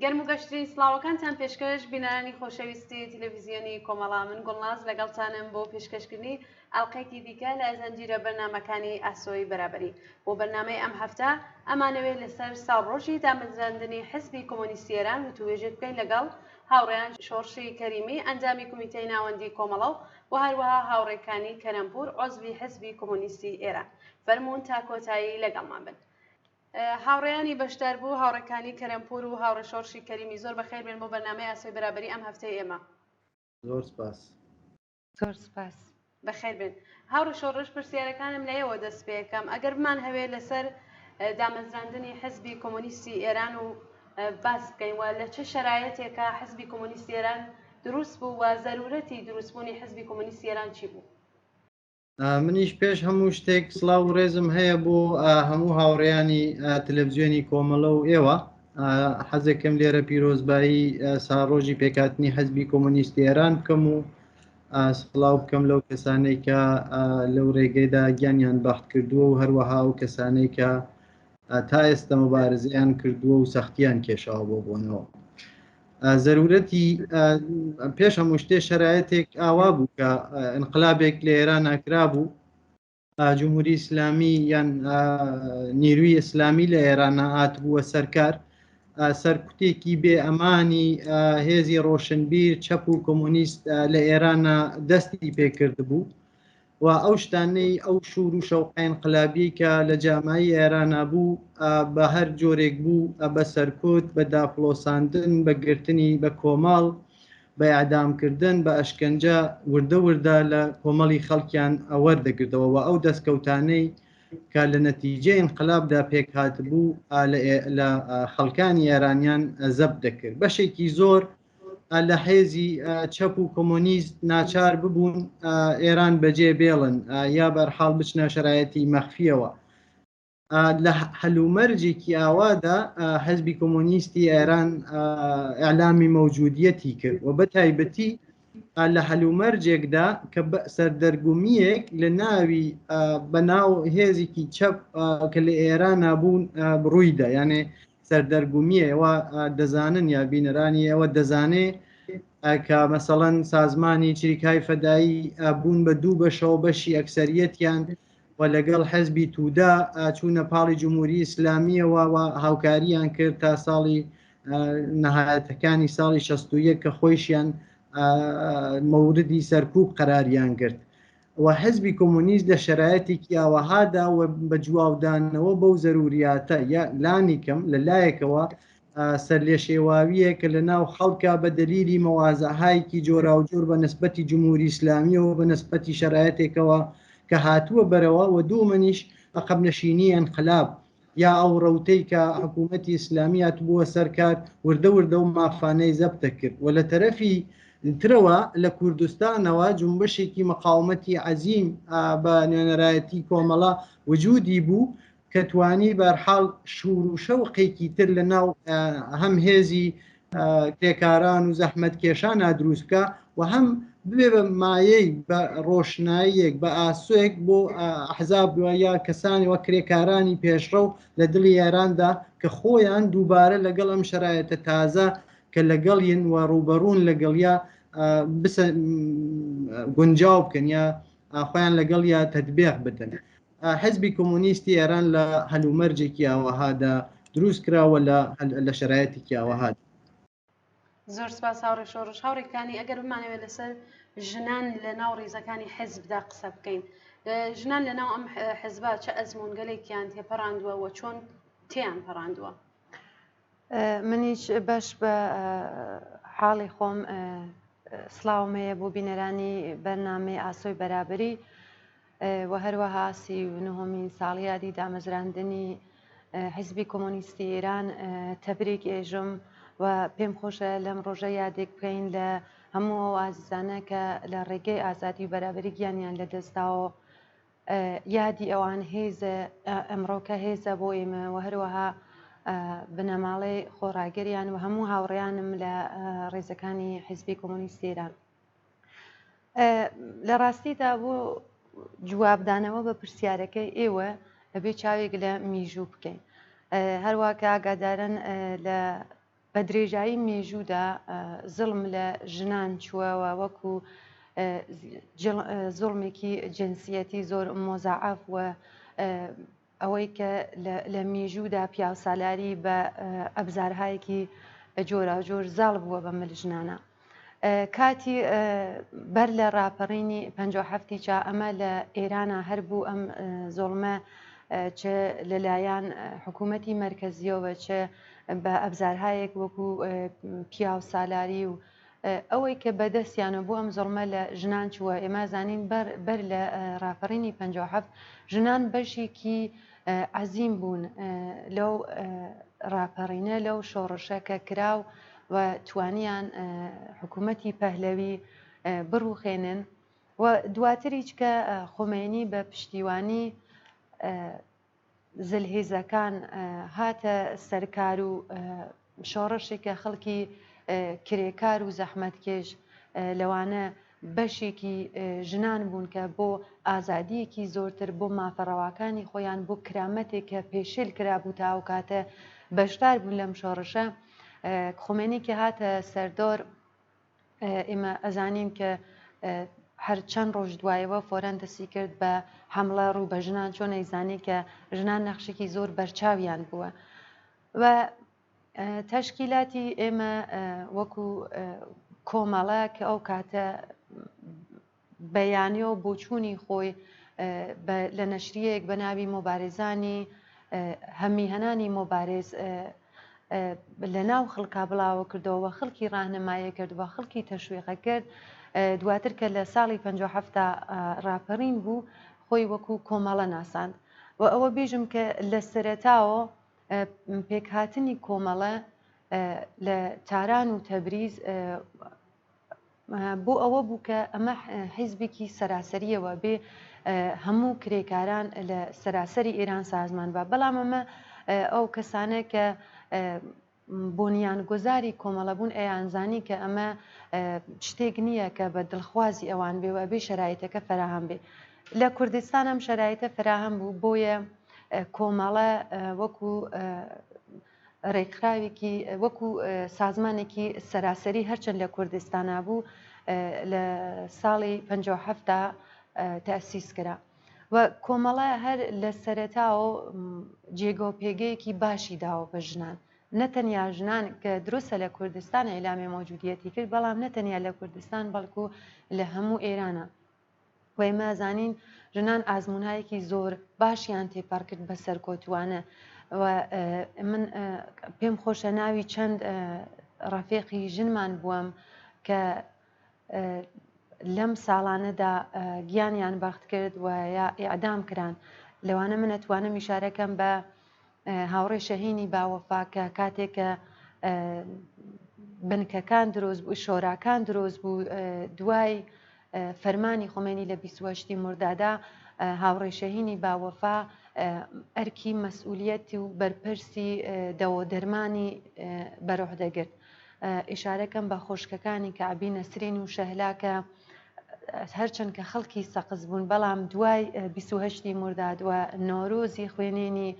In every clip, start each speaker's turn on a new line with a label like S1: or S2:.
S1: گەرم و گەشترین سڵاوەکانتان پێشکەش بینەرانی خۆشەویستی تەلەڤیزیۆنی کۆمەڵا من گوڵناز لەگەڵتانم بۆ پێشکەشکردنی ئەڵلقەیەکی دیکە لە زەنجیرە بەرنامەکانی ئاسۆی بەرابەری بۆ بەرنامەی ئەم هەفتە ئەمانەوێت لەسەر ساڵڕۆژی دامەزراندنی حزبی کۆمۆنیستی ئێران وتوێژێت بکەین لەگەڵ هاوڕێیان شۆڕشی کەریمی ئەنجامی کۆمیتەی ناوەندی کۆمەڵە و هەروەها هاوڕێکانی کەرەمپور عۆزوی حزبی کۆمۆنیستی ئێران فەرموون تا کۆتایی لەگەڵمان بن. هاوڕێیانی بەشدار بوو هاوڕێکانی کەرەمپور و هاوڕێ شۆڕشی کەریمی زۆر بەخێر بێن بۆ بەرنامەی ئاسۆی بەرابەری ئەم هەفتەی ئێمە.
S2: زۆر سپاس.
S3: زۆر سپاس.
S1: بەخێر بێن. هاوڕێ شۆڕش پرسیارەکانم لەیەوە دەست پێ یەکەم ئەگەر بمان هەوێت لەسەر دامەزراندنی حزبی کۆمۆنیستی ئێران و باس بکەین و لە چه شرایەتێکە حزبی کۆمۆنیستی ئێران دروست بوو و زەرورەتی دروستبوونی حزبی کۆمۆنیستی ئێران چی بوو؟
S2: منیش پێش هەموو شتێک سڵاو و ڕێزم هەیە بۆ هەموو هاوڕێیانی تەلەڤیزیۆنی کۆمەڵە و ئێوە حەزێکم لێرە پیرۆزبایی ساڕۆژی پێکهاتنی حزبی کۆمۆنیستی ئێران بکەم و سڵاو بکەم لەو کەسانەی کە لەو ڕێگەیدا گیانیان بەخت کردووە و هەروەها و کەسانەی کە تا ئێستا مەبارزەیان کردووە و سەختیان کێشاوە بۆ بوونەوە. زەرورەتی پێش هەموو شتێ شەرایەتێک ئاوا بوو کە انقلابێک لە ئێران ئاکرا بوو جمهوری ئیسلامی یان نیروی ئیسلامی لە ئێران هاتبووە سەرکار سەرکوتێکی بێ ئەمانی هێزی ڕۆشنبیر چەپ و کۆمۆنیست لە ئێران دەستی پێکرد بوو و ئەو شتانەی ئەو شور و شەوقە انقلابی کە لە جامایی ئێرانە بوو بە هەر جۆرێک بوو بە سەرکوت بە داپڵۆساندن بە گرتنی بە کۆماڵ بە ئەعدامکردن بە ئەشکەنجە وردە وردە لە کۆمەڵی خەڵکیان وەردەگرتەوە و ئەو دەستکەوتانەی کە لە نەتیجەی انقلابدا پێک هاتبوو لە خەڵکانی ئێرانیان زەبت دەکرد بەشێکی زۆر لە حێزی چەپ و کۆمۆنیست ناچار ببوون ئێران بەجێ بێڵن یا بەرحاڵ بچنە شرایەتی مەخفیەوە لە هەلومەرجێکی ئاوادا حزبی کۆمۆنیستی ئێران ئەعلامی مەوجودیەتی کرد و بە تایبەتی لە هەلومەرجێکدا کە سەردەرگومیەک لە ناوی بەناو هێزێکی چەپ کە لە ئێران نابوون بڕوویدا یانێ سەردەرگومیەوە دەزانن یا بینەرانی ئەوە دەزانێ کە مەسەڵەن سازمانی چریکای فەدایی بوون بە دوو بەشەوە بەشی ئەکسەریەتیان و لەگەڵ حەزبی توودا چوونە پاڵی جمهوری ئیسلامیەوە و هاوکاریان کرد تا ساڵی نەهایەتەکانی ساڵی 61 کە خۆیشیان مەوردی سەرکوب قەراریان گرت و حزبی کۆمۆنیست لە شرایەتێکی ئاوەهادا و بە جواودانەوە بەو زەروریاتە یا لانیکەم لە لایەکەوە سەر لێ شێواویە کە لە ناو خەڵکا بە دەلیلی مەوازەهایەکی جۆراوجۆر بە نسبەتی جمهوری ئیسلامیەوە بە نسبەتی شرایەتێکەوە کە هاتووە بەرەوە و دوومەنیش عەقەبنشینی انقلاب یا ئەو ڕەوتەی کە حکوومەتی ئیسلامی هاتبووە سەرکار وردە وردە و مافانەی زەبتە کرد و لە تەرەفی ترەوە لە کوردستانەوە جنبشێکی مقاومەتی عەزیم بە نوێنەرایەتی کۆمەڵە وجودی بوو کە توانی بەرحاڵ شور و شەوقێکی تر لە ناو هەم هێزی کرێکاران و زەحمەتکێشان دروست بکە و هەم ببێ بە مایەی بە ڕۆشناییەک بە ئاسوێک بۆ ئەحزاب یا کەسانی وە کرێکارانی پێشڕەو لە دڵی ئێراندا کە خۆیان دووبارە لەگەڵ ئەم شرایەتە تازە کە لەگەڵیان و ڕوبەڕوون لەگەڵیا گونجاو بکەن یا خۆیان لەگەڵ یا تەطبیق بدەن. حزبی کۆمۆنیستی ئێران لە هەلومەرجێکی ئاوەهادا دروست کراوە لە شرایەتێکی ئاوەهادا.
S1: زۆر سپاس هاوڕێ شۆڕش. هاوڕێکانی ئەگەر بمانەوێت لەسەر ژنان لە ناو ڕێزەکانی حزبدا قسە بکەین ژنان لە ناو ئەم حزبا چه ئەزموونگەلێکیان تێپەڕاندووە و چۆن تێیان پەڕاندووە؟
S3: منیش بەش بە حاڵی خۆم سڵاومەیە بۆ بینەرانی بەرنامەی ئاسۆی بەرابەری و هەروەها 39مین ساڵیادی دامەزراندنی حزبی کۆمۆنیستی ئێران تەبریک ئێژم و پێم خۆشە لەم ڕۆژە یادێک بکەین لە هەموو ئەو ئازیزانە کە لە ڕێگەی ئازادی و بەرابەری گیانیان لەدەستداوە یادی ئەوان هێزە ئەمڕۆکە هێزە بۆ ئێمە و هەروەها بنەماڵەی خۆڕاگەریان و هەموو هاوڕێیانم لە ڕێزەکانی حزبی کۆمۆنیستی ئێران. لە ڕاستیدا بۆ جوابدانەوە بە پرسیارەکەی ئێوە ئەبێ چاوێک لە میژوو بکەین هەروە کە ئاگادارن لە بە درێژایی مێژوودا زڵم لە ژنان چووەوە وەکو زڵمێکی جنسیەتی زۆر مۆزاعاف و ئەوەی کە لە مێژوودا پیاوسالاری بە ئەبزارهایەکی جۆرا جۆر زاڵ بووە بە ملژنانە. کاتی بەر لە ڕاپەڕینی 57 چا ئەمە لە ئێرانە هەر بوو ئەم زۆڵمە چ لەلایەن حکوومەتی مرکزیەوە چه بە ئەبزارهایەک وەکو پیاو سالاری و ئەوەی کە بەدەستیانە بۆ ئەم زۆڵمە لە ژنان چووە ئێمە زانین بەر لە ڕاپەڕینی 57 ژنان بەشێکی عەزیم بوون لەو ڕاپەڕینە لەو شۆڕشە کە کراو و توانیان حکوومەتی پەهلەوی بڕوخێنن و دواتریش کە خۆمێنی بە پشتیوانی زلهێزەکان هاتە سەرکار و شۆڕشێکە خەڵکی کرێکار و زەحمەتکێش لەوانە بەشێکی ژنان بوون کە بۆ ئازادیەکی زۆرتر بۆ مافەڕەواکانی خۆیان بۆ کرامەتێک کە پێشێل کرابوو تا ئەو کاتە بەشدار بوون لەم شۆڕشە. خۆمێنی کە هاتە سەردۆر ئێمە ئەزانین کە هەر چەند ڕۆژ دوایەوە فۆرەن دەستی کرد بە حملە ڕوو بە ژنان چۆن ئەیزانی کە ژنان نەخشێکی زۆر بەرچاویان بووە و تەشکیلاتی ئێمە وەکو کۆمەڵە کە ئەو کاتە بەیانیە و بۆچوونی خۆی لە نەشریەیەک بە ناوی مۆبارێزانی هەمیهەنانی مۆبارێز لە ناو خەڵکا بڵاوە کردەوە خەڵکی ڕاهنمایە کردووە خەڵکی تەشویقە کرد دواتر کە لە ساڵی 57 ڕاپەڕین بوو خۆی وەکو کۆمەڵە ناساند و ئەوە بێژم کە لە سەرەتاوە پێکهاتنی کۆمەڵە لە تاران و تەبریز بۆ ئەوە بوو کە ئەمە حیزبێکی سەراسەریەوە بێ هەموو کرێکاران لە سەراسەری ئێران سازمان بە بەڵام ئەمە ئەو کەسانە کە بۆنیان گۆزاری کۆمەڵە بوون ئەیانزانی کە ئەمە شتێک نییە کە بە دڵخوازی ئەوان بێوە بێ شەرایەتەکە فراهەم بێ لە کوردستان ئەم شەرایەتە فراهەم بوو بۆیە کۆمەڵە وەکو ڕێکخراوێکی وەکو سازمانێکی سەراسەری هەرچەند لە کوردستانە بوو لە ساڵی 57 تەسیس کرا و کۆمەڵە هەر لە سەرەتاوە جێگە و پێگەیەکی باشی داوە بە ژنان نەتەنیا ژنان کە دروستە لە کوردستان ئەیلامی مۆجودیەتی کرد بەڵام نەتەنیا لە کوردستان بەڵکو لە هەموو ئێرانە و ئێمە زانین ژنان ئازمونایەکی زۆر باشیان تێپەڕ کرد بە سەرکۆتوانە و من پێم خۆشە ناوی چەند ڕەفیقی ژنمان بووم کە لەم ساڵانەدا گیانیان بەخت کرد و یا ئیعدام کران لەوانە من ئەتوانم ئیشارەکەم بە هاوڕێ شەهینی باوەفا کە کاتێکە بنکەکان دروست بوو شۆراکان دروست بوو دوای فەرمانی خۆمێنی لە 28 مردادا هاوڕێ شەهینی باوەفا ئەرکی مەسئولیەتی و بەرپرسی دەوە دەرمانی بەرۆح دەگرت ئیشارەکەم بە خۆشکەکانی کەعبی نەسرین و شەهلاکە هەرچەند کە خەڵکی سەقز بوون بەڵام دوای 28 مرداد و نۆرۆزی خوێنێنی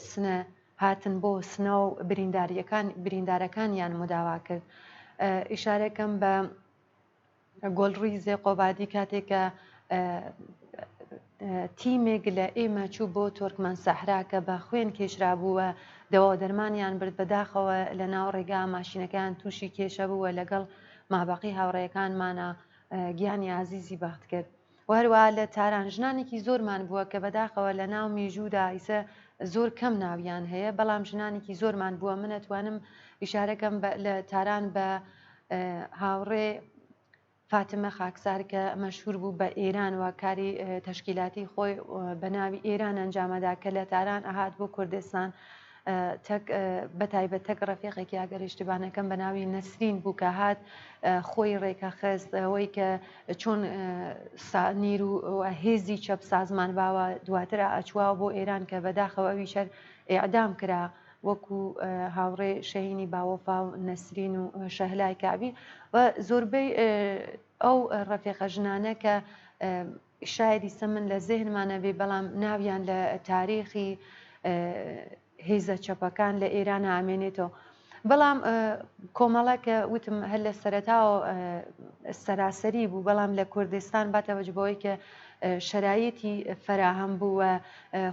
S3: سنە هاتن بۆ سنە و بریندارەکانیان مداوا کرد ئیشارەکەم بە گۆڵڕیزێ قۆبادی کاتێکە تیمێک لە ئێمە چوو بۆ تۆرکمان سەحرا کە بە خوێن کێشرا بووە دەوا دەرمانیان برد بەداخەوە لە ناو ڕێگا ماشینەکان تووشی کێشە بووە لەگەڵ مابەقی هاوڕێیەکانمانە گیانی عزیزی بەخت کرد وهروە لە تاران ژنانێکی زۆرمان بووە کە بەداخەوە لە ناو مێژوودا ئیسە زۆر کەم ناویان هەیە بەڵام ژنانێکی زۆرمان بووە من ئەتوانم ئیشارەکەم لە تاران بە هاوڕێ فاتمە خاکسار کە مەشهور بوو بە ئێران و کاری تەشکیلاتی خۆی بە ناوی ئێران ئەنجامەدا کە لە تاران ئەهات بۆ کوردستان بەتایبەت تەک ڕەفیقێکی ئەگەر ئیشتبانەکەم بە ناوی نەسرین بوو کە هات خۆی ڕێکە خست ئەوەی کە چۆن نیر و هێزی چەپ سازمان باوە دواتر ئەچواوە بۆ ئێران کە بەداخەوە ئەوی شەر ئیعدام کرا وەکو هاوڕێ شەهینی باوەفا و نەسرین و شەهلای کابی و زۆربەی ئەو ڕەفیقە ژنانە کە شاید ئیسە من لە زێهنمانە بێ بەڵام ناویان لە تاریخی هێزە چەپەکان لە ئێران ئامێنێتەوە بەڵام کۆمەڵە کە وتم هەر لە سەرەتاوە سەراسەری بوو بەڵام لە کوردستان باتەوەج بەوەی کە شرایطی فراهم بووە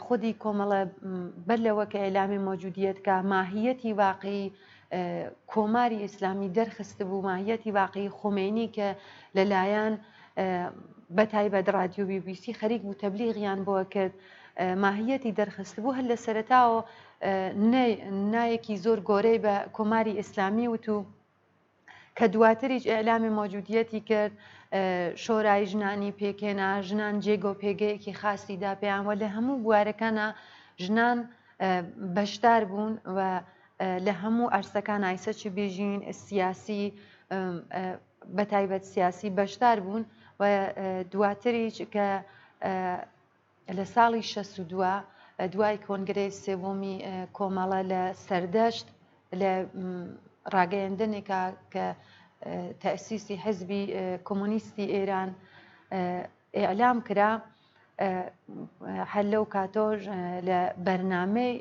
S3: خودی کۆمەڵە بەر لەوە کە ئێلامی مۆجودیت کە ماهیەتی واقعی کۆماری ئیسلامی دەرخست بوو ماهیەتی واقعی خۆمێنی کە لەلایەن بەتایبەت رادیۆ BBC خەریک بوو تەبلیغیان بۆ کرد ماهیەتی دەرخست بوو هەر لە سەرەتاوە نایەکی زۆر گۆرەی بە کۆماری ئیسلامی وت و کە دواتریش ئێلامی مۆجودیەتی کرد شۆرای ژنانی پێکێنا ژنان جێگۆ پێگەیەکی خاصیدا پێیانوە لە هەموو بوارەکانە ژنان بەشدار بوون و لە هەموو ئەرسەکان ئایسە چ بێژین سیاسی بەتایبەت سیاسی بەشدار بوون و دواتریش کە لە ساڵی 62 دوای کۆنگرەی سێوەمی کۆمەڵە لە سەردەشت لە ڕاگەیاندنێکە کە تەئسیسی حزبی کۆمۆنیستی ئێران ئێعلام کرا هەر لەو کاتۆژ لە بەرنامەی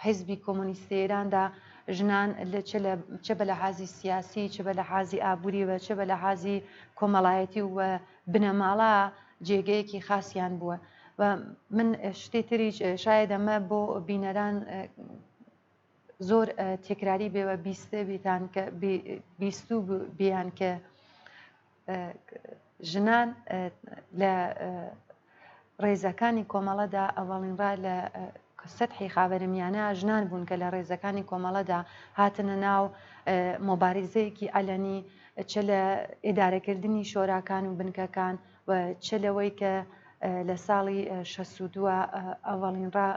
S3: حزبی کۆمۆنیستی ئێراندا ژنان چه بە لەحازی سیاسی چه بە لەحازی ئابووری و چه بە لەحازی کۆمەڵایەتی و بنەماڵە جێگەیەکی خاصیان بووە و من شتێتریش شاید ئەمە بۆ بینەران زۆر تێکراری بێوە بیستە بێتان کە بیستوو بیان کە ژنان لە ڕێزەکانی کۆمەڵەدا ئەوەڵینڕا لە سەتحی خاوەرمیانە ژنان بوون کە لە ڕێزەکانی کۆمەڵەدا هاتنە ناو مۆبارزەیەکی ئەلەنی چ لە ئێدارەکردنی شۆراکان و بنکەکان و چ لەوەی کە لە ساڵی 62 ئەوەڵینڕا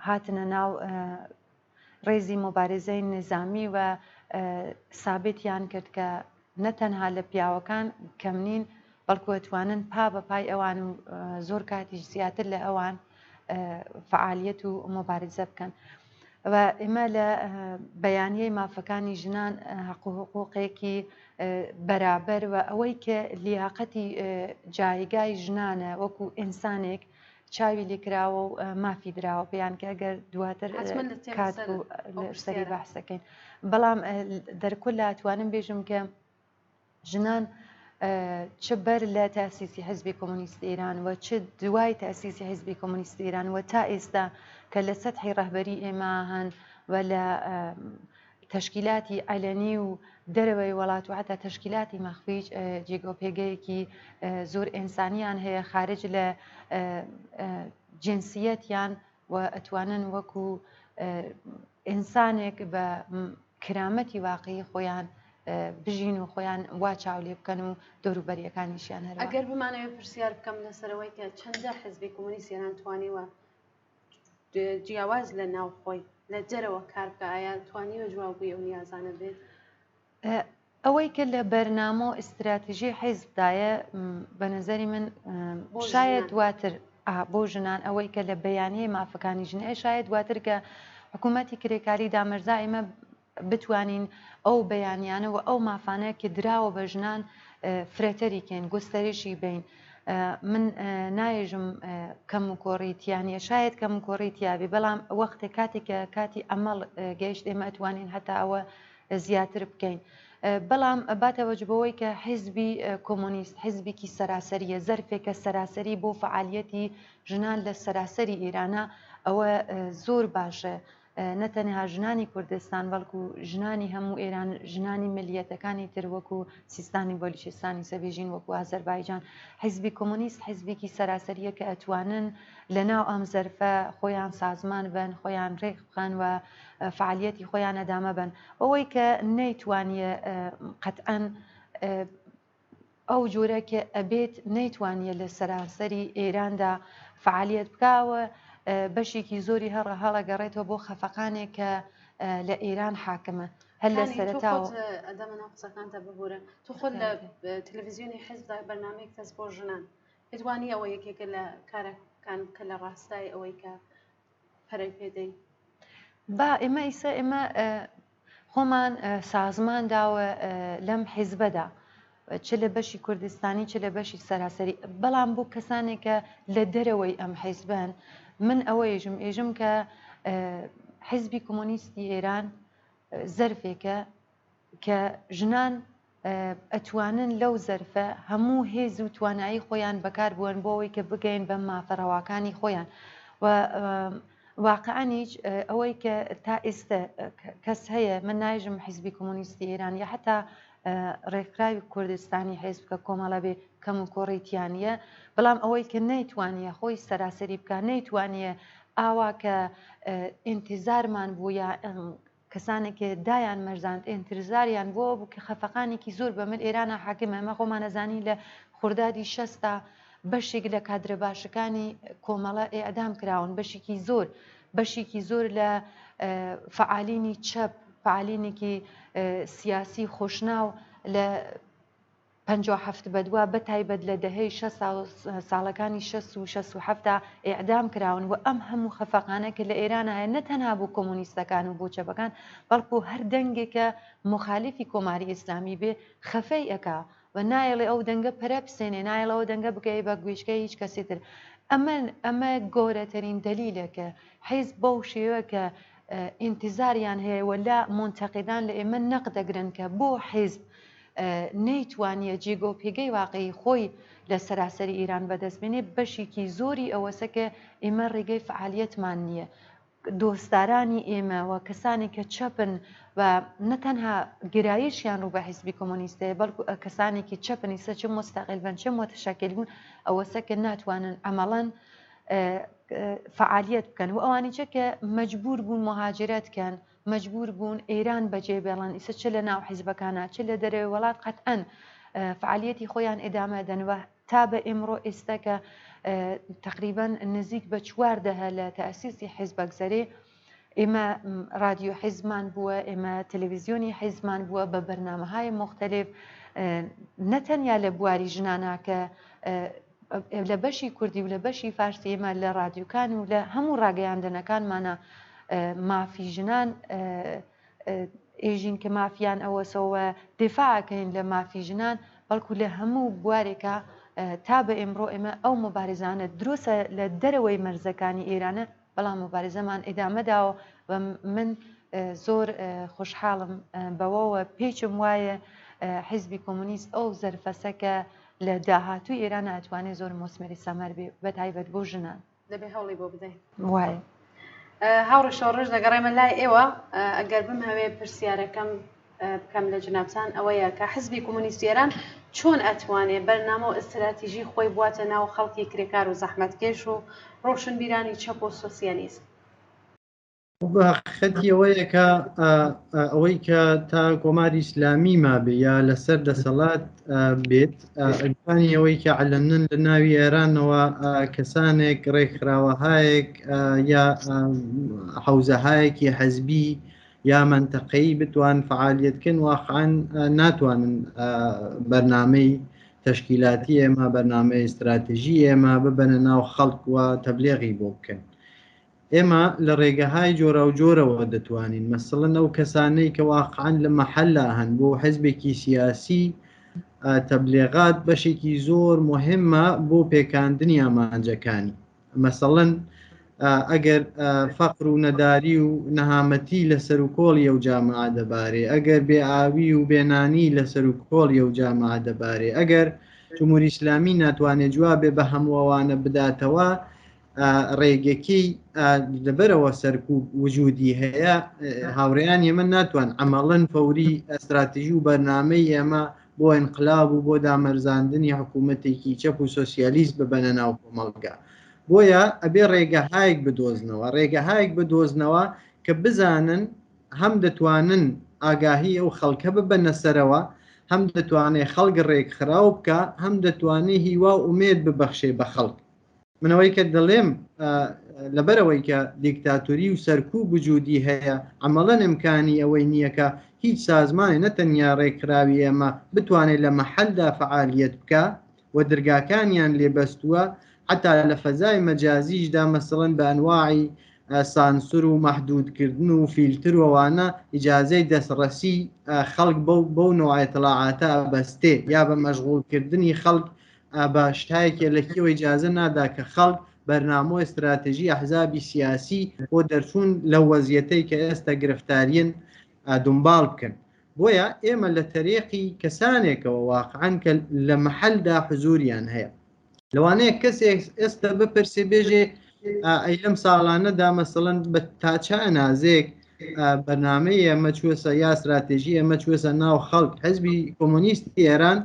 S3: هاتنە ناو ڕێزی مۆبارزەی نظامی و سابتیان کرد کە نەتەنها لە پیاوەکان کەم نین بەڵکو ئەتوانن پا بە پای ئەوان و زۆر کاتیش زیاتر لە ئەوان فعالیت و مۆبارزە بکەن و ئێمە لە بەیانیەی مافەکانی ژنان حقوقێکی بەرابەر و ئەوەی کە لیاقەتی جایگای ژنانە وەکو ئینسانێک چاوی لێکراوە و مافی درراوە پێیان کە ئەگەر دواتر کات و سەری بەحسەکەین بەڵام دەرکل لە ئەتوانم بێژم کە ژنان چ بەر لە تاسیسی حزبی کۆمۆنیستی ئێران و چ دوای تاسیسی حزبی کۆمۆنیستی ئێران و تا ئێستا کە لە سەتحی ڕەهبەری ئێمە هەن و لە تشکیلاتی ئەلەنی و دەرەوەی وڵات و حتا تشکیلاتی مەخفیش جێگۆ پێگەیەکی زۆر ئینسانیان هەیە خارج لە جنسیەتیان و ئەتوانن وەکو ئینسانێک بە کرامەتی واقعی خۆیان بژین و خۆیان وا چاولێ بکەن و دەوروبەریەکانیشیان هەر
S1: ئەگەر بمانەوێت پرسیار بکەم لەسەرەوەی کە چەندە حزبی کۆمۆنیستی ئێران توانیوە جیاواز لە ناو خۆی لە جەرەوە کار بکە ئایا توانیوە جواببووی ئەو نیازانە بێت
S3: ئەوەی کە لە بەرنامە و ئستراتیژی حیزبدایە بە نظری من شاید دواتر بۆ ژنان ئەوەی کە لە بەیانیەی مافەکانی ژنێ شاید دواتر کە حکوومەتی کرێکاری دامەرزا ئێمە بتوانین ئەو بەیانیانە و ئەو مافانەیە کە دراوە بە ژنان فرێتەریکەین گوستەرێشی بین من نایژم کەم و کۆڕیتیانە شاید کەم و کۆڕیتیابی بەڵام وەختێک کاتێکە کاتی ئەمەڵ گەیشت ئێمە ئەتوانین هەتا ئەوە زیاتر بکەین بەڵام باتەوەجبەوەی کە حیزبی کۆمۆنیست حیزبێکی سەراسەریە زەرفێکە سەراسەری بۆ فعالیەتی ژنان لە سەراسەری ئێرانە ئەوە زۆر باشە نەتەنها ژنانی کوردستان بەڵکو ژنانی هەموو ئێران ژنانی ملیەتەکانی تر وەکو سیستانی بەلوچستانی سەبێژین وەکو ئازەربایجان حیزبی کۆمۆنیست حیزبێکی سەراسەریە کە ئەتوانن لەناو ئەم زەرفە خۆیان سازمان بن خۆیان ڕێک بخەن و فعالیەتی خۆیان ئەدامە بن ئەوەی کە نەیتوانیە قەتعەن ئەو جۆرە کە ئەبێت نەیتوانیە لە سەراسەری ئێراندا فعالیت بکاوە بەشێکی زۆری هەڵەگەڕێتەوە بۆ خەفەقانێک کە لە ئێران حاکمە هەر لە سەرەتاوە
S1: ئەدەمە قسەکانتە ببورە تو خۆت لە تەلەڤیزیۆنی حیزبدا بەرنامەیەک دەست بۆ ژنان پێتوانی ئەوە یەکێکە لە کارەکان کە لە ڕاستای ئەوەی کە پەرەی پێدەی
S3: با ئێمە ئیسا ئێمە خۆمان سازمان داوە لەم حیزبەدا چ لە بەشی کوردستانی چ لە بەشی سەراسەری بەڵام بۆ کەسانێکە لە دەرەوەی ئەم حیزبن من ئەوە ئێژم کە حیزبی کۆمۆنیستی ئێران زەرفێکە کە ژنان ئەتوانن لەو زەرفە هەموو هێز و توانایی خۆیان بەکار بوون بۆ ئەوەی کە بگەین بە مافەڕەواکانی خۆیان و واقعانیش ئەوەی کە تا ئێستا کەس هەیە من نایژم حیزبی کۆمۆنیستی ئێران یا حتا ڕێکخراوی کوردستانی حیزب کە کۆمەڵە بێ کەم و کۆڕیتیانە بەڵام ئەوەی کە نەیتوانیە خۆی سەراسەری بکە نەیتوانیە ئاوا کە ئینتیزارمان بوو یا کەسانێکی دایان مەرزاند ئینترزاریان بۆ بوو کە خەفەقانێکی زۆر بەمن ئێرانە حاکمە ئەمە خۆمانەزانی لە خوردادی شەستا بەشێک لە کادرە باشەکانی کۆمەڵە ئێعدام کراون بەشێکی زۆر لە فعالینی چەپ فعالینێکی سیاسی خۆشناو لە 57 بەدووە بەتایبەت لە دەهەی ساڵەکانی 67 ئێعدام کراون و ئەم هەموو خەفەقانە کە لە ئێرانە هەیە نەتەنها بوو کۆمۆنیستەکان و بۆ چەپەکان بەڵکو هەر دەنگێکە مخالیفی کۆماری ئیسلامی بێ خەفەی ئەکا و نایڵێ ئەو دەنگە پەرە بسێنێ نایڵەوە دەنگە بگەی بە گوێشکەی هیچ کەسی تر ئەمە گۆرەترین دەلیلە کە حیزب بەو شێوە کە ئینتیزاریان هەیە و لا مونتەقیدان لە ئێمە نەقدەگرن کە بۆ حیزب نەیتوانیە جێگۆ پێگەی واقعی خۆی لە سەراسەری ئیران بەدەستبێنێ بەشێکی زۆری ئەوەسە کە ئێمە ڕێگەی فعالیەتمان نییە دۆستدارانی ئێمەوە کەسانی کە چەپن و نەتەنها گرایشیان ڕوو بە حیزبی کۆمۆنیستەیە بەڵکو کەسانێکی چەپنی سە چ مستەقیل بن چه متشەکل بوون ئەوەسە کە ناتوانن عەمەڵەن فعالیت بکەن و ئەوانیچە کە مەجبور بوون مهاجرەتکەن مەجبور بوون ئێران بەجێ بێڵن ئیسە چ لە ناو حیزبەکانە چ لە دەرەوەی وڵات قەتئەن فعالیەتی خۆیان ئێدامە دەنوە تا بە ئێمڕۆ ئێستا کە تقریبا نزیک بە 4 دەهە لە تەئسیسی حیزبەگزەرێ ئێمە رادیۆ حیزبمان بووە ئێمە تەلەڤیزیۆنی حیزبمان بووە بە بەرنامەهای مختلف نەتەنیا لە بواری ژنانە کە لە بەشی کوردی و لە بەشی فارسی ئێمە لە رادیۆکان و لە هەموو ڕاگەیاندنەکانمانە مافی ژنان ئێژین کە مافیان ئەوەسەوە دفاعەکەین لە مافی ژنان بەڵکو لە هەموو بوارێکە تا بە ئێمڕۆ ئێمە ئەو مبارزانە دروستە لە دەرەوەی مەرزەکانی ئێرانە بەڵام مبارزەمان ئێدامەداوە و من زۆر خۆشحاڵم بەوەوە پێچم وایە حیزبی کۆمۆنیست ئەو زەرفەسەکە لە داهاتووی ئێران ئەتوانێت زۆر مۆسمێری سەمەر بێ بەتایبەت بۆ ژنان
S1: دەبێ هەوڵی بۆ بدەین
S3: وایە
S1: هاوڕێ شۆڕژ دەگەڕێمە لای ئێوە ئەگەر بم هەوێ پرسیارەکەم بکەم لە جنابان ئەوەیە کە حیزبی کۆمۆنیستی ئێران چۆن ئەتوانێت بەرنامە و ئستراتیژی خۆی بواتە ناو خەڵکی کرێکار و زەحمەتکێش و ڕۆشنبیرانی چەپ و سۆسیالیزم
S2: خەتی ئەوەیە کە ئەوەی کە تا کۆماری ئیسلامی مابێ یا لەسەر دەسەڵات بێت ئەگوانی ئەوەی کە علەنن لە ناوی ئێرانەوە کەسانێک ڕێکخراوەهایەک یا حەوزەهایەکی حەزبی یا منتەقەی بتوان فعالیتکن واقعاً ناتوانن بەرنامەی تەشکیلاتی ئێمە بەرنامەی استراتیژی ئێمە ببەنە ناو خەڵک و تەبلیغی بۆ بکەن ئێمە لە ڕێگەهای جۆرە و جۆرەوە دەتوانین مەسەڵەن ئەو کەسانەی کە واقعاً لە مەحەللا هەن بۆ حیزبێکی سیاسی تەبلیغات بەشێکی زۆر مهمە بۆ پێکاندنی ئامانجەکانی مەسەڵەن ئەگەر فەقر و نەداری و نەهامەتی لەسەر و کۆڵی ئەو جامعە دەبارێ ئەگەر بێئاوی و بێنانی لەسەر و کۆڵی ئەو جامعە دەبارێ ئەگەر جمهوری ئیسلامی ناتوانێت جوابێ بە هەموو ئەوانە بداتەوە ڕێگەکەی لەبەرەوە سەرکوب وجودی هەیە هاوڕێیان ئێمە ناتوان عەمەڵەن فەوری ئەستراتیژی و بەرنامەی ئێمە بۆ ئینقلاب و بۆ دامەرزاندنی حکوومەتێکی چەپ و سۆسیالیست ببەنە ناو کۆمەڵگا بۆیە ئەبێ ڕێگەهایەک بدۆزنەوە ڕێگەهایەک بدۆزنەوە کە بزانن هەم دەتوانن ئاگاهی ئەو خەڵکە ببەنە سەرەوە هەم دەتوانێت خەڵک ڕێکخراو بکە هەم دەتوانێت هیوا ئومێد ببەخشێ بە خەڵک منەوەی کە دەڵێم لەبەرەوەی کە دیکتاتوری و سەرکوب وجودی هەیە عەمەڵەن ئیمکانی ئەوەی نییە کە هیچ سازمانی نەتەنیا ڕێکخراوی ئێمە بتوانێت لە مەحەلدا فعالیت بکە و دەرگاکانیان لێبەستووە حتا لە فەزای مەجازیشدا مەسەڵەن بە ئەنواعی سانسور و مەحدودکردن و فیلتر وەوانە ئیجازەی دەستڕەسی خەڵک بەو نوع ئیطلاعاتە بەستێ یا بە مەشغوڵکردنی خەڵک بە شتایەکێ لەکیەوە ئیجازە نادا کە خەڵک بەرنامە استراتیژی ئەحزابی سیاسی بۆ دەرچوون لە وەزیەتەی کە ئێستا گرفتاریین دنبال بکەن بۆیە ئێمە لە تەریقی کەسانێکەوە واقعاً کە لە مەحەلدا حزوریان هەیە لەوانەیە کەسێک ئێستا بپرسێ بێژێ ئەی لەم ساڵانەدا مەسەڵەن بە تاچە نازێک بەنامەی ئێمە چوەسە یا استراتێژی ئێمە چوەسە ناو خەڵک حزبی کۆمۆنیستی ئێران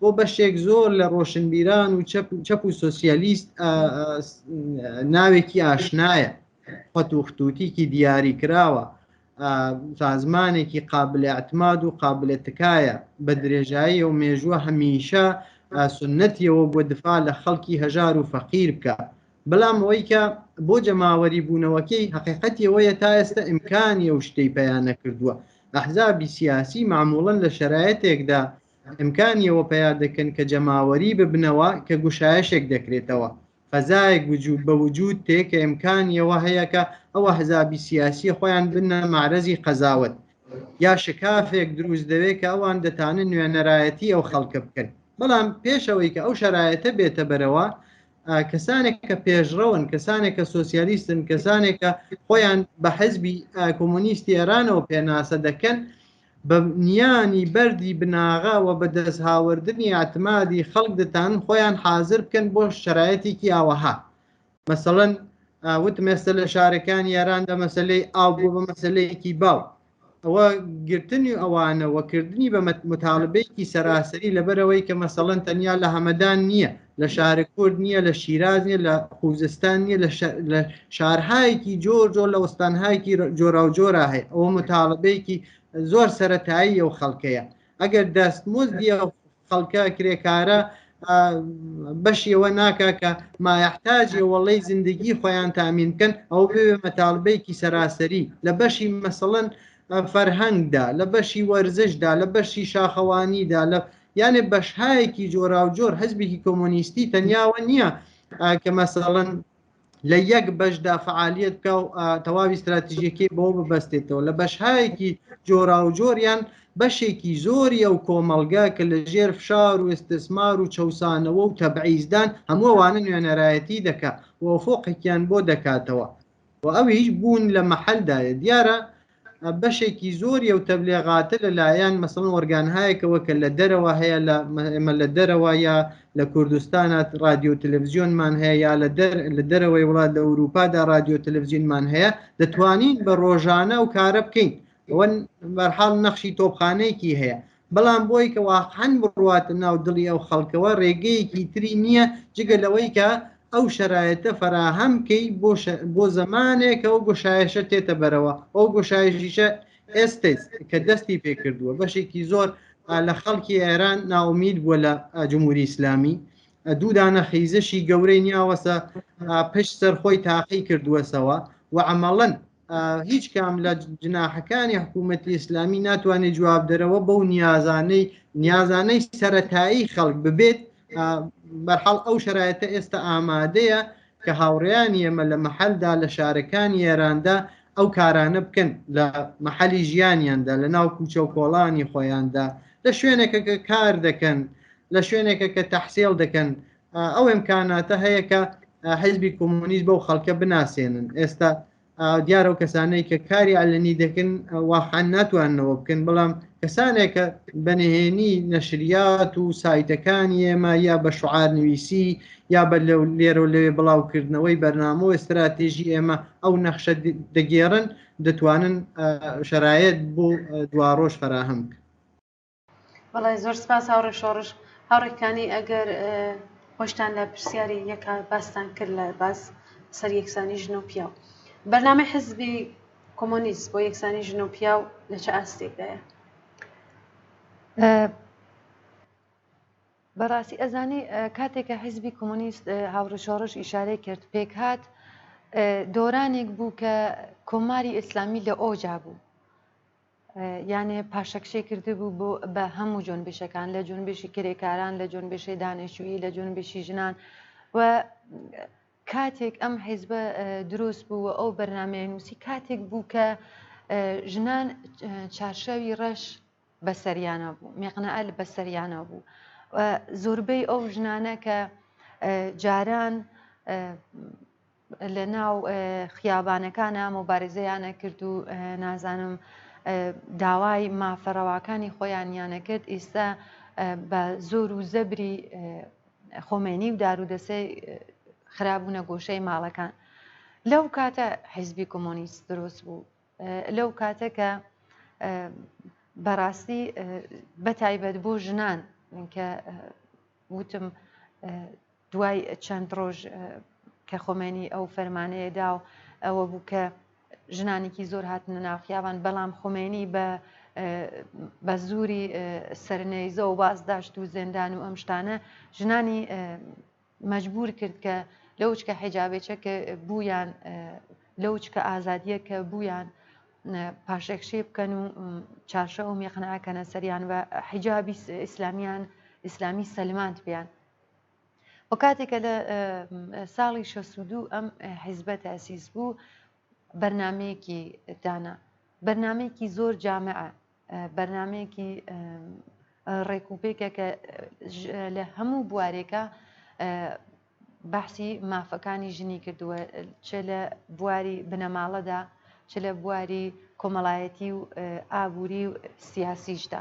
S2: بۆ بەشێک زۆر لە ڕۆشنبیران و چەپ و سۆسیالیست ناوێکی ئاشنایە خەت و خطوتیکی دیاری کراوە سازمانێکی قابل اعتماد و قابل تکایە بە درێژایی و مێژووە هەمیشە سنەتیەوە بۆ دفاع لە خەڵکی هەژار و فەقیر بکە بەڵام ئەوەی کە بۆ جەماوەری بوونەوەکەی حقیقەتی ئەوەیە تا ئێستا ئیمکانی ئەو شتەی پەیان نەکردووە ئەحزابی سیاسی معموڵەن لە شرایەتێکدا ئیمکانیەوە پەیدا دەکەن کە جەماوەری ببنەوە کە گوشایشێک دەکرێتەوە فەزایەک بە وجود تێک کە ئیمکانیەوە هەیە کە ئەوە حزابی سیاسی خۆیان بنە معرەزی قەزاوت یا شکافێک دروست دەوێت کە ئەوان دەتانن نوێنەرایەتی ئەو خەڵکە بکەن بەڵام پێشەوەی کە ئەو شرایەتە بێتە بەرەوە کەسانێک کە پێشڕەون کەسانێک کە سۆسیالیستن کەسانێک کە خۆیان بە حزبی کۆمۆنیستی ئێرانەوە پێناسە دەکەن بە نیانی بەردی بناغاوە بە دەست هاوردنی ئاعتمادی خەڵک دەتان خۆیان حاضر بکەن بۆ شرایەتێکی ئاوەها مەسەڵەن وتم ئێستا لە شارەکانی ئێراندا مەسلەی ئاو بوو بە مەسلەیەکی باو ئەوە گرتنی ئەوانە وەکردنی بە متالبەیەکی سەراسەری لەبەرەوەی کە مەسەڵەن تەنیا لە هەمەدان نییە لە شارە کورد نییە لە شیراز نیە لە خوزستان نیە لە شارهایەکی جۆر لە وەستانهایەکی جۆرا و جۆرا هەیە ئەوە متالبەیەکی زۆر سەرەتایی ئەو خەڵکەیە ئەگەر دەستمزدی خەڵکە کرێکارە بەشیەوە ناکە کە مایحتاجی وەڵی زندگی خۆیان تامین بکەن ئەو بێ مەتالبەیەکی سەراسەری لە بەشی مەسەڵەن فەرهەنگدا لە بەشی وەرزشدا لە بەشی شاخەوانیدا لە یانێ بەشهایەکی جۆرا و جۆر حزبێکی کۆمۆنیستی تەنیاوە نییە کە مەسەڵەن لە یەک بەشدا فعالیت بکە و تەواوی استراتیژیەکەی بۆ ببەستێتەوە لە بەشهایەکی جۆرا و جۆریان بەشێکی زۆری ئەو کۆمەلگا کە لە ژێر فشار و ئستثمار و چەسانەوە و تەبعیزدان هەمووەوانە نوێنەرایەتی دەکا و فۆقێکیان بۆ دەکاتەوە و ئەو هیچ بوون لە مەحەلدایە دیارە بەشێکی زۆری و تەبلیغاتە لەلایەن مەسەڵەن وەرگانهایەکەوە کە لە دەرەوە هەیە ئێمە لە دەرەوە یا لە کوردستانە رادیۆ تەلەڤیزیۆنمان هەیە یا لە دەرەوەی وڵات لە ئەوروپادا رادیۆ تەلەڤیزیۆنمان هەیە دەتوانین بە ڕۆژانە و کارە بکەین ئەوە بەرحاڵ نەخشی تۆپخانەیەکی هەیە بەڵام بۆی کە واقعەن بڕواتە ناو دڵی ئەو خەڵکەوە ڕێگەیەکی تری نییە جگە لەوەی کە ئەو شرایەتە فراهەم بکەی بۆ زمانێک ئەو گۆشایشە تێتە بەرەوە ئەو گۆشایشیشە ئێستێ کە دەستی پێکردووە بەشێکی زۆر لە خەڵکی ئێران ناومید بووە لە جمهوری ئیسلامی دوودانە خیزشی گەورەی نیاوەسە پشت سەر خۆی تاقی کردووەسەوە و عەمەڵەن هیچ کام لە جناحەکانی حکوومەتی ئیسلامی ناتوانێت جواب دەرەوە بەو نیازانەی سەرەتایی خەڵک ببێت بەرحەڵ ئەو شرایەتە ئێستا ئامادەیە کە هاوڕێیانی ئێمە لە مەحەلدا لە شارەکانی ئێراندا ئەو کارانە بکەن لە مەحەلی ژیانیاندا لە ناو کوچە و کۆڵانی خۆیاندا لە شوێنێکە کە کار دەکەن لە شوێنێکە کە تەحسیل دەکەن ئەو ئیمکاناتە هەیە کە حیزبی کۆمۆنیست بەو خەڵکە بناسێنن ئێستا دیارە و کەسانەی کە کاری علنی دەکەن واقعاً ناتواننەوە بکەن بەڵام کەسانێکە بەنهێنی نەشریات و سایتەکانی ئێمە یا بە شعار نوویسی یا بە لێرە و لەوێ بڵاوکردنەوەی بەرنامە و استراتێژی ئێمە ئەو نەخشە دەگێڕن دەتوانن شرایەت بۆ دواڕۆژ فراهەم بکەن.
S1: بەڵێ زۆر سپاس هاوڕێ شۆڕش هاوڕێکانی ئەگەر خۆشتان لە پرسیاری یەکە باستان کرد لە باس سەر یەکسانی ژن و پیاو بەرنامەی حزبی کۆمۆنیست بۆ یەکسانی ژن و پیاو لە چه ئاستێکدایە؟
S3: بەڕاستی ئەزانی کاتێکە حیزبی کۆمۆنیست هاوڕێ شۆڕش ئیشارەی کرد پێک هات دۆرانێک بوو کە کۆماری ئیسلامی لە ئۆجا بوو یانێ پاشەکشەی کرده بوو بۆ بە هەموو جۆنبێشەکان لە جۆنبێشی کرێکاران لە جۆنبێشی دانیشتووی لە جۆنبێشی ژنان و کاتێک ئەم حیزبە دروست بوو و ئەو بەرنامەیە نووسی کاتێک بوو کە ژنان چارشەوی ڕەش بەسەریانە بوو میقنەئەل بەسەریانە بوو زۆربەی ئەو ژنانە کە جاران لە ناو خیابانەکانە مۆبارزەیانە کرد و نازانم داوای مافەڕەواکانی خۆیانیانە کرد ئێستا بە زۆر و زەبری خۆمێنی و دارودەسەی خراببوونە گۆشەی ماڵەکان. لەو کاتە حیزبی کۆمۆنیست دروست بوو، لەو کاتە کە بەڕاستی بەتایبەت بۆ ژنان کە وتم دوای چەند ڕۆژ کە خۆمێنی ئەو فەرمانەیەدا و ئەوە بوو کە ژنانێکی زۆر هاتنە ناو خیابان، بەڵام خۆمێنی بە زووری سەرنەیزە و بازداشت و زێندان و ئەم شتانە ژنانی مەجبور کرد کە لەو چکە حیجابێکە کە بوویان لەو چکە ئازادیە کە بوویان پاشەکشێ بکەن و چارشە و میێخنەکەنە سەریان بە حیجابی ئیسلامی سەلماند بیان. وە کاتێکە لە ساڵی 62 ئەم حیزبە تاسیس بوو، بەرنمەیەکی دانا، بەرنمەیەکی زۆر جامعە، بەرنمەیەکی ڕێکوپێکە کە لە هەموو بوارێکە بەحسی مافەکانی ژنی کردووە، چ لە بواری بنەماڵەدا، چ لە بواری کۆمەڵایەتی و ئابووری و سیاسیشدا.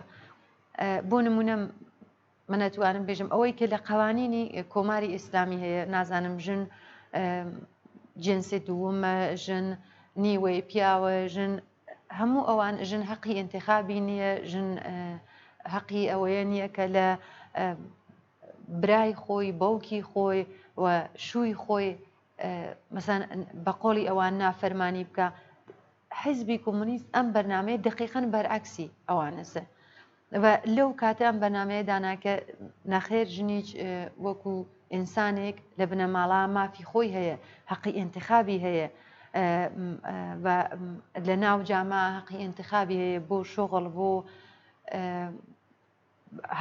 S3: بۆ نمونە من نەتوانم بێژم ئەوەی کە لە قەوانینی کۆماری ئیسلامی هەیە، نازانم ژن جنسی دووەمە، ژن نیوەی پیاوە، ژن هەموو ئەوان ژن حەقی ئینتیخابی نییە، ژن حەقی ئەوەیە نییە کە لە برای خۆی، باوکی خۆی و شووی خۆی مەسەن بە قۆڵی ئەوان نافەرمانی بکە. حیزبی کۆمۆنیست ئەم بەرنامەیە دقیقەن بەرعەکسی ئەوانەسە. لەو کاتە ئەم بەرنامەیە داناکە نەخێر ژنیش وەکو ئینسانێک لە بنەماڵا مافی خۆی هەیە، حەقی ئینتیخابی هەیە، لە ناو جاما حەقی ئینتیخابی هەیە بۆ شۆغڵ، بۆ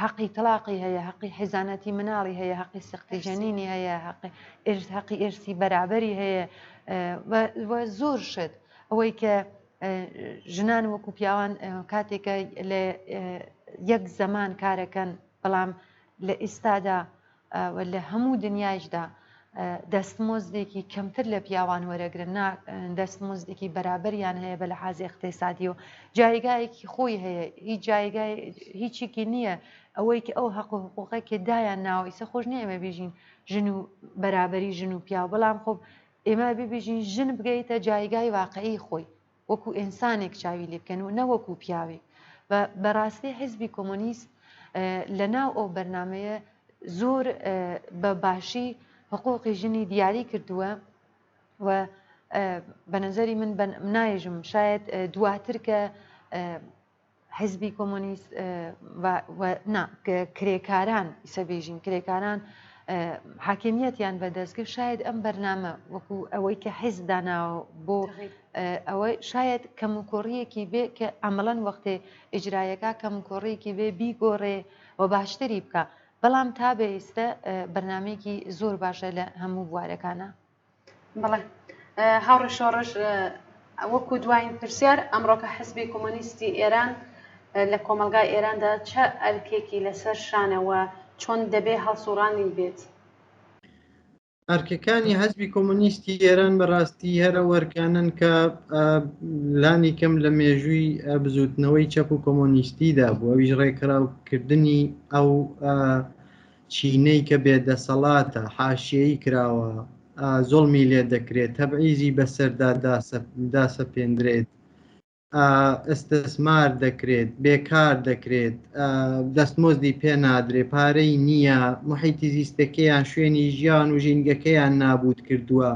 S3: حەقی تەلاقی هەیە، حەقی حیزانەتی مناڵی هەیە، حەقی سەختی جەنینی هەیە، حەقی ئێرسی بەرابەری هەیە و زۆر شت. ئەوەی کە ژنان وەکو پیاوان کاتێکە لە یەک زەمان کارەکەن، بەڵام لە ئێستادا لە هەموو دنیاشدا دەستمۆزدێکی کەمتر لە پیاوان وەرەگرن، دەستمۆزدێکی بەرابەریان هەیە بە لەحاظی اقتصادی و جایگایەکی خۆی هەیە، هیچ جایگای هیچیکی نییە ئەوەی کە ئەو حەق و حقوقێکی دایان ناوە. ئیسە خۆش نییە ئێمە بێژین ژن و بەرابەری ژن و پیاو، بەڵام خۆ ئێمە ببێژین ژن بگەیتە جایگای واقعی خۆی، وەکو ئینسانێک چاوی لێ بکەن و نەوەکو پیاوێک. بەڕاستی حیزبی کۆمۆنیست لە ناو ئەو بەرنمەیە زۆر بە باشی حقوقی ژنی دیاری کردووە و بە نەزەری من نایژم شاید دواتر کە حیزبی کۆمۆنیست کرێکاران ئیسە بێژین کرێکاران حاکمیەتیان بەدەستکرد، شاید ئەم بەرنامە وەکو ئەوەی کە حیزب داناوە بۆ ئەوەی شاید کەموکۆڕیەکی بێ کە ئەمەڵەن وەختێ ئیجرایەکە کەموکۆڕیەکی بێ بیگۆڕێ و باشتری بکە. بەڵام تا بە ئێستا بەرنمەیەکی زۆر باشە لە هەموو بوارەکانە.
S1: بەڵێ هاوڕێ شۆڕش وەکو دوایین پرسیار ئەمڕۆکە حیزبی کۆمۆنیستی ئێران لە کۆمەلگای ئێراندا چه ئەرکێکی لەسەر شانەوە چۆن دەبێ هەڵسوڕانی بێت؟
S2: ئەرکەکانی حیزبی کۆمۆنیستی ئێران بەڕاستی هەرە وەرکانن کە لانی کەم لە مێژووی بزوتنەوەی چەپ و کۆمۆنیستیدا بوو، ئەویش ڕێککردنی ئەو چینەی کە بێدەسەڵاتە حاشیەی کراوە، زۆڵمی لێ دەکرێت، تەبعیزی بەسەردا داسەپێندرێت، ئەستەسمار دەکرێت، بێکار دەکرێت، دەستمۆزدی پێ نادرێت، پارەی نییە، محیتی زیستەکەیان شوێنی ژیان و ژینگەکەیان نابود کردووە.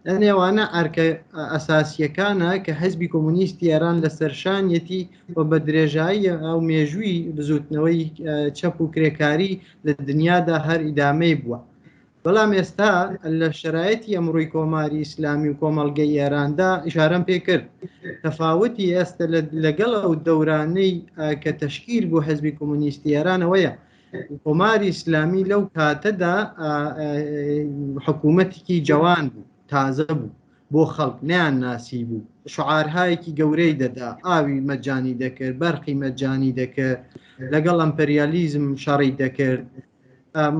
S2: لە نێوانە ئەرکە ئەساسیەکانە کە حیزبی کۆمۆنیستی ئێران لە سەرشانیەتی و بە درێژایی ئەو مێژووی بزوتنەوەی چەپ و کرێکاری لە دنیادا هەر ئیدامەی بووە. بەڵام ئێستا لە شرایەتی ئەمڕۆی کۆماری ئیسلامی و کۆمەڵگەی ئێراندا ئیشارەم پێ کرد تەفاوتی ئێستا لەگەڵ ئەو دەورانەی کە تەشکیل بوو حیزبی کۆمۆنیستی ئێرانەوەیە. کۆماری ئیسلامی لەو کاتەدا حکوومەتێکی جوان بوو، تازە بوو، بۆ خەڵک نیان ناسی بوو، شعارهایەکی گەورەی دەدا، ئاوی مەجانی دەکرد، بەرقی مەجانی دەکرد، لەگەڵ ئەمپەریالیزم شەڕی دەکرد،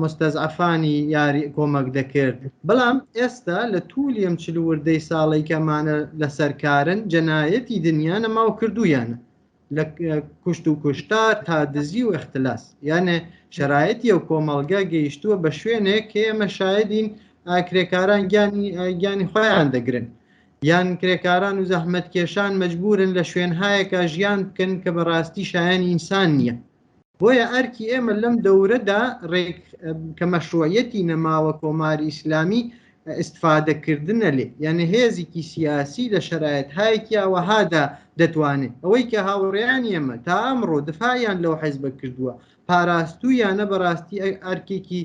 S2: مستەزعفانی یاری کۆمەک دەکرد. بەڵام ئێستا لە توولی ئەم 40 وردەی ساڵی کەمانە لە سەرکارن جەنایەتی دنیا نەماو کردویانە. لە کوشت و کوشتار تا دزی و اختلاس یانێ شرایەتی ئەو کۆمەڵگە گەیشتووە بە شوێنێک کە ئێمە شایدین کرێکاران گیانی خۆیان دەگرن یان کرێکاران و زەحمەتکێشان مەجبورن لە شوێنهایەکە ژیان بکەن کە بەڕاستی شایانی ئینسان نییە. بۆیە ئەرکی ئێمە لەم دەورەدا کە مەشروعەتی نەماوە کۆماری ئیسلامی استفادەکردنە لێ یعنی هێزێکی سیاسی لە شرایەتهایەکی ئەوەهادا دەتوانێت ئەوەی کە هاوڕێیان ئێمە تا ئەمڕۆ دفاعیان لەو حیزبە کردووە پاراستویانە بەڕاستی ئەرکێکی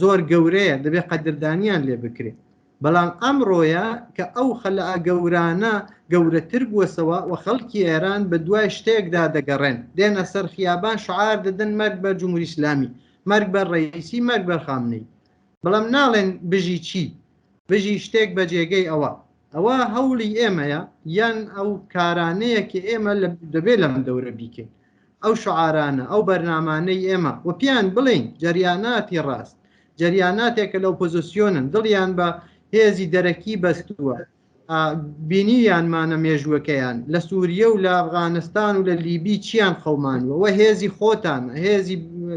S2: زۆر گەورەیە دەبێت قەدردانیان لێ بکرێت. بەڵام ئەمڕۆیە کە ئەو خەلە گەورانە گەورەتر بووەسەوە و خەڵکی ئێران بە دوای شتێکدا دەگەڕێن دێنە سەر خیابان شعار دەدەن مەرگ بە جمهوری ئیسلامی مەرگ بە ڕئیسی مەرگ بە خامنەی بەڵام ناڵێن بژی چی بژی شتێک بە جێگەی ئەوە هەوڵی ئێمەیە یان ئەو کارانەیە کە ئێمە دەبێت لەم دەورە بیکەین ئەو شعارانە ئەو بەرنامانەی ئێمە و پیان بڵین جریاناتی ڕاست جریاناتێکە لەو پۆزیسیۆنن دڵیان بە هێزی دەرەکی بەستووە بینییانمانە مێژوەکەیان لە سووریە و لە ئەفغانستان و لە لیبی چیان خەومانوە و هێزی خۆتان هێزی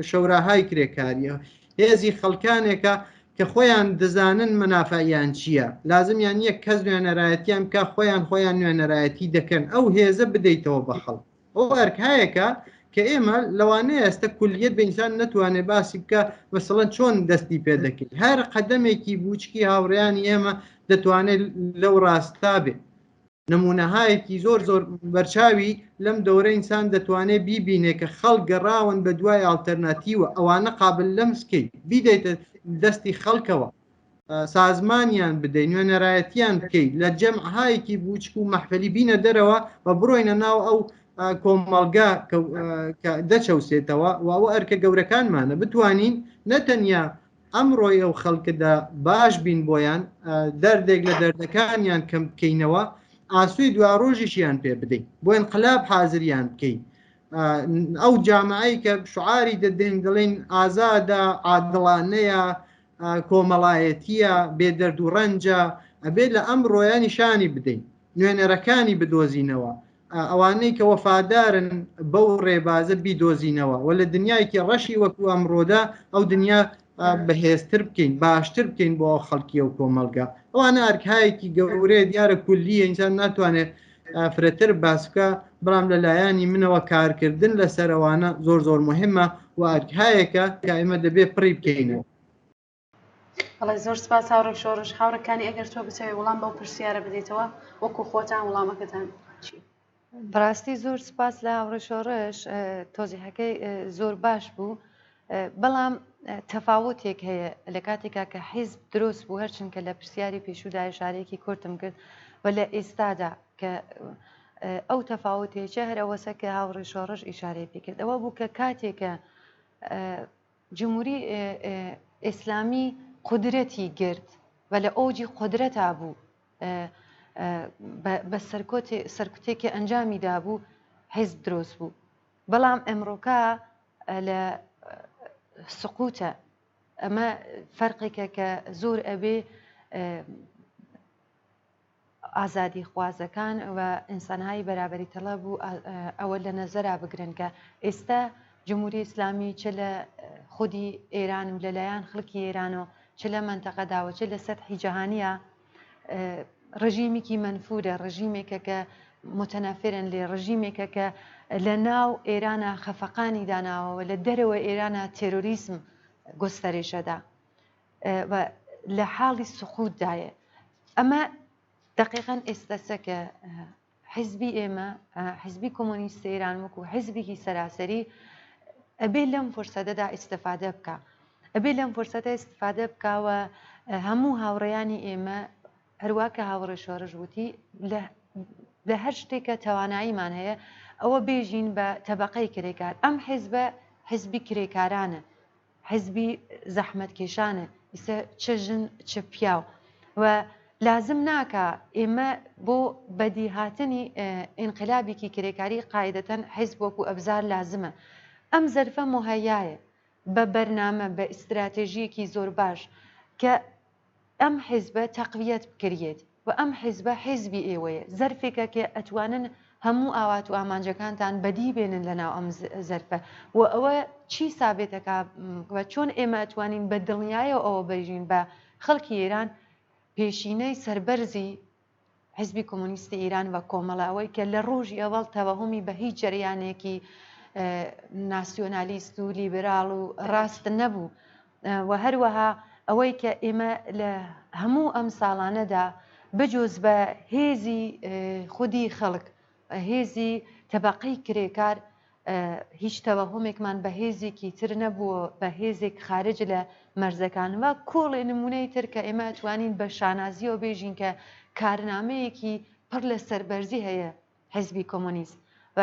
S2: شەوراهای کرێکاریە هێزی خەڵکانێکە کە خۆیان دەزانن منافعیان چییە لازمیان یەک کەس نوێنەرایەتیان کە خۆیان نوێنەرایەتی دەکەن ئەو هێزە بدەیتەوە بە خەڵک ئەو ئەرکایەکە کە ئێمە لەوانەیە ئێستا کولیت بە ئینسان نەتوانێت باسی بکە مەسەڵەن چۆن دەستی پێ دەکەیت هەر قەدەمێکی بوچکی هاوڕێیانی ئێمە دەتوانێت لەو ڕاستا بێت نمونەهایەکی زۆر بەرچاوی لەم دەورە ئینسان دەتوانێت بیبینێ کە خەڵک گەڕاون بە دوای ئالتەرناتیوە ئەوانە قابل لەمسکەیت بیدەیتە دەستی خەڵکەوە سازمانیان بدەین نوێنەرایەتیان بکەیت لە جەمعهایەکی بوچک و مەحفەلی بینە دەرەوە بە بڕۆینە ناو ئەو کۆمەڵگا دەچەوسێتەوە و ئەوە ئەرکە گەورەکانمانە بتوانین نەتەنیا ئەمڕۆی ئەو خەڵکەدا باش بین بۆیان دەردێک لە دەردەکانیان کەم بکەینەوە ئاسووی دوا ڕۆژیشیان پێ بدەین بۆ انقلاب حازریان بکەین ئەو جامعەی کە شعاری دەدەین دەڵێن ئازادە عادڵانەیە کۆمەڵایەتیە بێدەرد و ڕەنجە ئەبێت لە ئەمڕۆیان نیشانی بدەین نوێنەرەکانی بدۆزینەوە ئەوانەی کە وەفادارن بەو ڕێبازە بیدۆزینەوە و لە دنیایکی ڕەشی وەکو ئەمڕۆدا ئەو دنیا بەهێزتر بکەین باشتر بکەین بۆ خەڵکی و کۆمەلگا ئەوانە ئەرکایەکی گەورەیە دیارە کولیە ئینسان ناتوانێت فرەتر باسکە بەڵام لەلایانی منەوە کارکردن لەسەرەوانە زۆر مهمە و ئەرکایەکە کە ئێمە دەبێت پڕی بکەینەوە.
S1: بەڵێ زۆر سپاس هاوڕێ شۆڕش هاوڕەکانی ئەگەر تۆ بچەوێ وەڵام بەو پرسیارە بدەیتەوە وەکو خۆتان وەڵامەکەتان چی؟
S3: بەڕاستی زۆر سپاس لە هاوڕێ شۆڕش تۆزیحەکەی زۆر باش بوو بەڵام تەفاوتێک هەیە لە کاتێکا کە حیزب دروست بوو هەرچنکە لە پرسیاری پێشوودا ژارێکی کورتم کرد و لە ئێستادا کە ئەو تەفاوتێکە هەرەوەسە کە هاوڕێ شۆڕش ئیشارەی پێ کرد ئەوە بوو کە کاتێکە جمهوری ئیسلامی قدرەتی گرت و لە ئەوجی قدرەتا بوو بە سەرکوتێکی ئەنجامی دابوو حیزب دروست بوو بەڵام ئەمڕۆکە لە سقوتە ئەمە فەرقێکە کە زۆر ئەبێ ئازادی خوازەکان و ئینسانهایی بەرابەری تەڵەب بوو ئەوە لە نەزەرا بگرن کە ئێستا جمهوری ئیسلامی چ لە خودی ئێران و لەلایەن خەڵکی ئێرانەوە چ لە مەنتەقەداوە چ لە سەتحی جەهانیە ڕژیمێکی منفورە ڕژیمێکە کە متەنافرن لێ ڕژیمێکە کە لە ناو ئێرانە خەفەقانی داناوەوە لە دەرەوە ئێرانە تێرۆریسم گۆستەرێشەدا لە حاڵی سقوتدایە ئەمە دقیقاً ئێستەسە کە حیزبی ئێمە حیزبی کۆمۆنیستە ئێران وەکو حیزبێکی سەراسەری ئەبێ لەم فرسەدەدا ئیستفادە بکە ئەبێ لەم فرسەدە ئیستفادە بکەوە هەموو هاوڕێیانی ئێمە هەروە کە هاوڕێ شۆڕش وتی لە هەر شتێکە تواناییمان هەیە ئەوە بێژین بە تەبەقەی کرێکار ئەم حیزبە حیزبی کرێکارانە حیزبی زەحمەتکێشانە ئیسە چ ژن چ پیاو و لازم ناکە ئێمە بۆ بەدیهاتنی ئینقلابێکی کرێکاری قاعدەتەن حیزب وەکو ئەبزار لازمە ئەم زەرفە مهەیایە بە بەرنامە بە ئیستراتێژیەکی زۆر باش کە ئەم حیزبە تەقویەت بکرێت و ئەم حیزبە حیزبی ئێوەیە زەرفێکە کە ئەتوانن هەموو ئاوات و ئامانجەکانتان بەدی بێنن لەناو ئەم زەرفە و ئەوە چی سابێتەکە بە چۆن ئێمە ئەتوانین بە دڵنیایەوە ئەوە بەژین بە خەڵکی ئێران پێشینەی سەربەرزی حزبی کۆمونیستی ئیران و کۆمەڵاوەی کە لە ڕۆژی ئەوەڵ تەوەهمی بە هیچ جەریانێکی ناسیۆنالیست و لیبرال و ڕاست نەبوو و هەروەها ئەوەی کە ئێمە لە هەموو ئەم ساڵانەدا بجۆز بە هێزی خودی خەڵک هێزی تەبەقەی کرێکار هیچ تەوەهمێکمان بە هێزێکی تر نەبووە بە هێزێک خارج لە مەرزەکان و کۆڵێ نمونەی تر کە ئێمە توانین بە شانازیەوە بێژین کە کارنامەیەکی پڕ لە سەربەرزی هەیە حزبی کۆمۆنیست و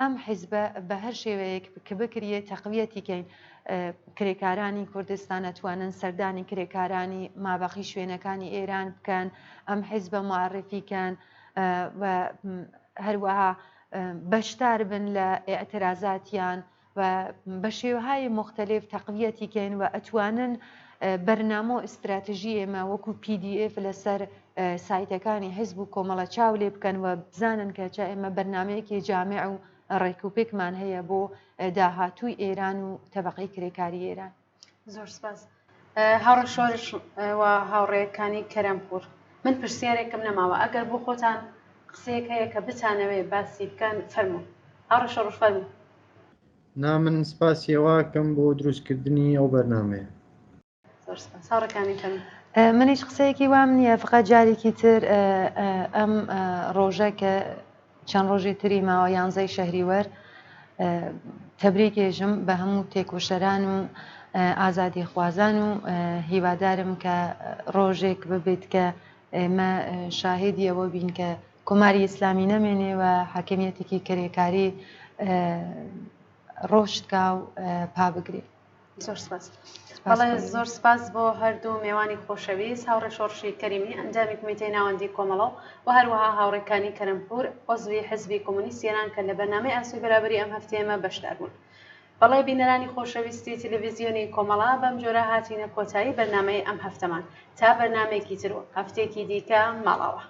S3: ئەم حیزبە بە هەر شێوەیەک کە بکرێ تەقویەتیکەین کرێکارانی کوردستان ئەتوانن سەردانی کرێکارانی مابەقی شوێنەکانی ئێران بکەن ئەم حیزبە معرفیکەن و هەروەها بەشدار بن لە ئێعترازاتیان و بە شێوەهای مختلف تەقویەتیکەین و ئەتوانن بەرنامە و ئستراتژی ئێمە وەکو PDF لەسەر سایتەکانی حیزب و کۆمەڵە چاو لێ بکەن و بزانن کە چا ئێمە بەرنمەیەکی جامع و ڕێکوپێکمان هەیە بۆ داهاتووی ئێران و تەبەقەی کرێکاری ئێران.
S1: زۆر سپاس. هاوڕێ شۆرش و هاوڕێیەکانی کەرەمپور، من پرسیارێکم نەماوە ئەگەر بۆ خۆتان قسەیەک هەیە کە بتانەوێ باسی بکەن فەرموو. هاوڕێ شۆرش فەرموو.
S2: نا من سپاسیەواکەم بۆ دروستکردنی ئەو بەرنامەیە.
S1: زۆر سپاس. هاوڕێکانی فەرموو.
S3: منیش قسەیەکی وام نییە فقط جارێکی تر ئەم ڕۆژە کە چەند ڕۆژی تری ماوە 11 شەهریوەر تەبریکێژم بە هەموو تێکوشەران و ئازادی خوازان و هیوادارم کە ڕۆژێک ببێت کە ئێمە شاهێدی ئەوە بین کە کۆماری ئیسلامی نەمێنێ و حاکمیەتێکی کرێکاری ڕۆشتکا و پابگرێت.
S1: زۆر سپاس. بەڵێ زۆر سپاس بۆ هەردوو میێوانی خۆشەویست هاوڕێ شۆرشی کەریمی ئەنجامی کمیتەی ناوەندی کۆمەڵە و هەروەها هاوڕێکانی کەرەمپور عضوی حزبی کۆمونیست ئێران کە لە بەرنامەی ئاسووی بەرابەری ئەم هەفتەیەمە بەشدار بوون. بەڵێ بینەرانی خۆشەویستی تەلەڤیزیۆنی کۆمەڵە بەم جۆرە هاتینە کۆتایی بەرنامەی ئەم هەفتەمان تا بەرنامێکی تر و هەفتێکی دیکە ماڵاوە.